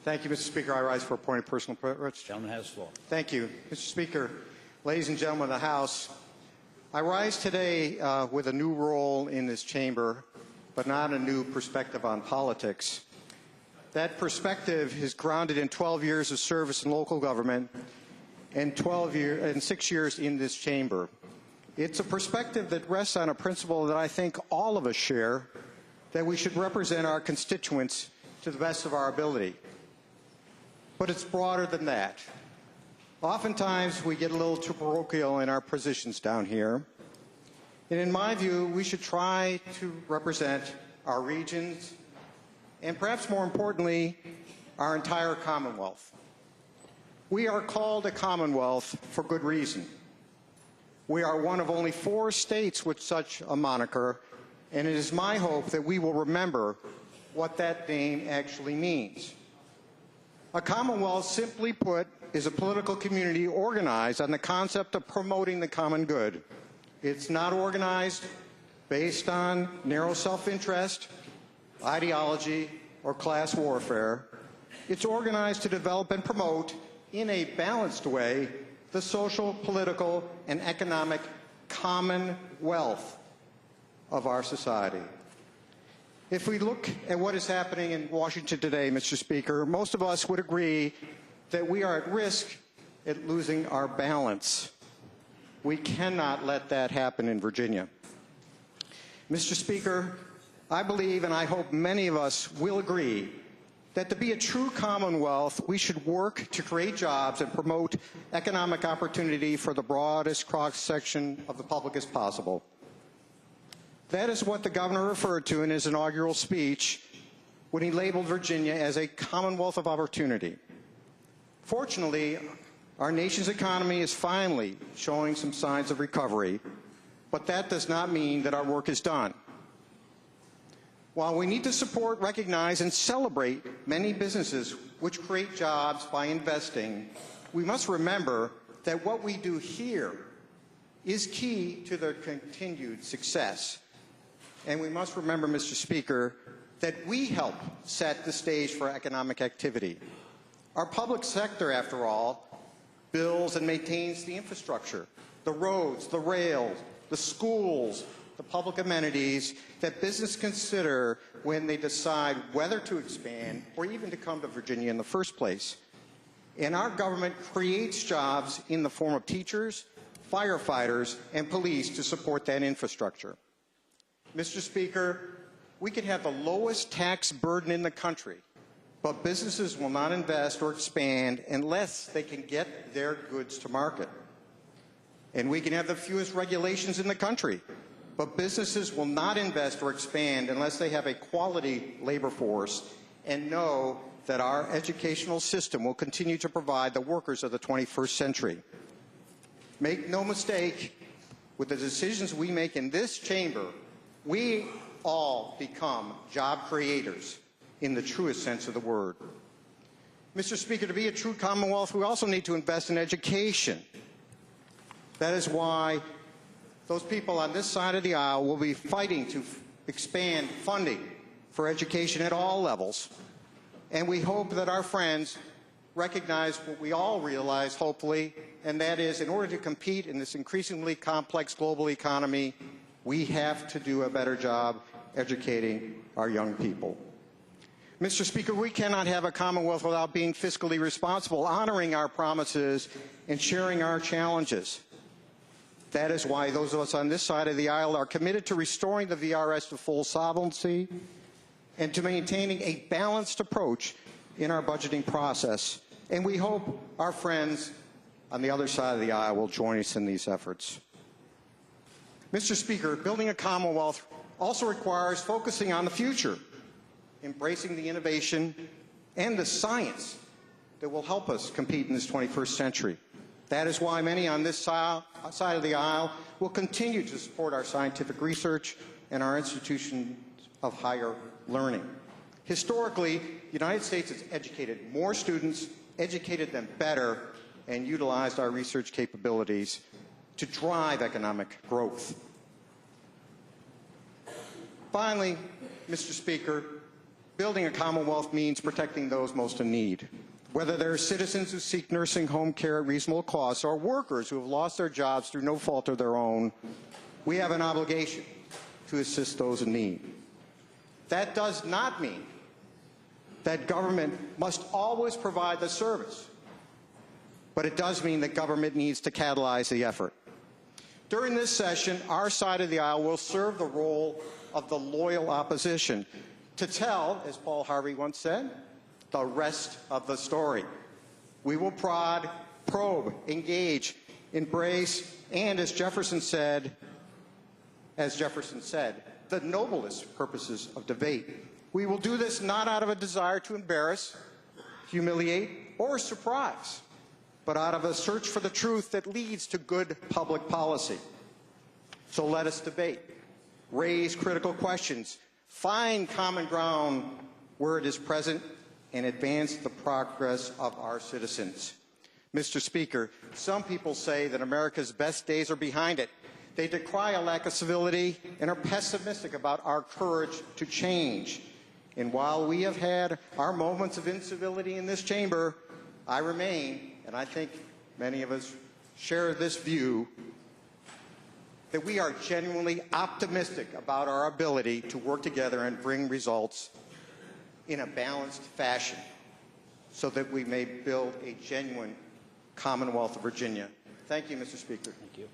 Thank you, Mr. Speaker. I rise for a point of personal privilege. Gentleman has the floor. Thank you, Mr. Speaker. Ladies and gentlemen of the House, I rise today with a new role in this chamber, but not a new perspective on politics. That perspective is grounded in 12 years of service in local government and 6 years in this chamber. It's a perspective that rests on a principle that I think all of us share, that we should represent our constituents to the best of our ability. But it's broader than that. Oftentimes we get a little too parochial in our positions down here. And in my view, we should try to represent our regions and perhaps more importantly, our entire Commonwealth. We are called a Commonwealth for good reason. We are one of only 4 states with such a moniker, and it is my hope that we will remember what that name actually means. A Commonwealth, simply put, is a political community organized on the concept of promoting the common good. It's not organized based on narrow self-interest, ideology, or class warfare. It's organized to develop and promote, in a balanced way, the social, political, and economic commonwealth of our society. If we look at what is happening in Washington today, Mr. Speaker, most of us would agree that we are at risk at losing our balance. We cannot let that happen in Virginia. Mr. Speaker, I believe, and I hope many of us will agree, that to be a true Commonwealth, we should work to create jobs and promote economic opportunity for the broadest cross-section of the public as possible. That is what the governor referred to in his inaugural speech when he labeled Virginia as a Commonwealth of Opportunity. Fortunately, our nation's economy is finally showing some signs of recovery, but that does not mean that our work is done. While we need to support, recognize, and celebrate many businesses which create jobs by investing, we must remember that what we do here is key to their continued success. And we must remember, Mr. Speaker, that we help set the stage for economic activity. Our public sector, after all, builds and maintains the infrastructure, the roads, the rails, the schools, the public amenities that business consider when they decide whether to expand or even to come to Virginia in the first place. And our government creates jobs in the form of teachers, firefighters, and police to support that infrastructure. Mr. Speaker, we can have the lowest tax burden in the country, but businesses will not invest or expand unless they can get their goods to market. And we can have the fewest regulations in the country, but businesses will not invest or expand unless they have a quality labor force and know that our educational system will continue to provide the workers of the 21st century. Make no mistake, with the decisions we make in this chamber, we all become job creators in the truest sense of the word. Mr. Speaker, to be a true Commonwealth, we also need to invest in education. That is why those people on this side of the aisle will be fighting to expand funding for education at all levels. And we hope that our friends recognize what we all realize, hopefully, and that is, in order to compete in this increasingly complex global economy, we have to do a better job educating our young people. Mr. Speaker, we cannot have a Commonwealth without being fiscally responsible, honoring our promises, and sharing our challenges. That is why those of us on this side of the aisle are committed to restoring the VRS to full solvency and to maintaining a balanced approach in our budgeting process. And we hope our friends on the other side of the aisle will join us in these efforts. Mr. Speaker, building a Commonwealth also requires focusing on the future, embracing the innovation and the science that will help us compete in this 21st century. That is why many on this side of the aisle will continue to support our scientific research and our institutions of higher learning. Historically, the United States has educated more students, educated them better, and utilized our research capabilities to drive economic growth. Finally, Mr. Speaker, Building a Commonwealth means protecting those most in need. Whether they're citizens who seek nursing home care at reasonable costs or workers who have lost their jobs through no fault of their own, we have an obligation to assist those in need. That does not mean that government must always provide the service, but it does mean that government needs to catalyze the effort. During this session, our side of the aisle will serve the role of the loyal opposition to tell, as Paul Harvey once said, the rest of the story. We will prod, probe, engage, embrace, and as Jefferson said, the noblest purposes of debate. We will do this not out of a desire to embarrass, humiliate, or surprise, but out of a search for the truth that leads to good public policy. So let us debate, raise critical questions, find common ground where it is present, and advance the progress of our citizens. Mr. Speaker, some people say that America's best days are behind it. They decry a lack of civility and are pessimistic about our courage to change. And while we have had our moments of incivility in this chamber, I remain, and I think many of us share this view, that we are genuinely optimistic about our ability to work together and bring results in a balanced fashion so that we may build a genuine Commonwealth of Virginia. Thank you, Mr. Speaker. Thank you.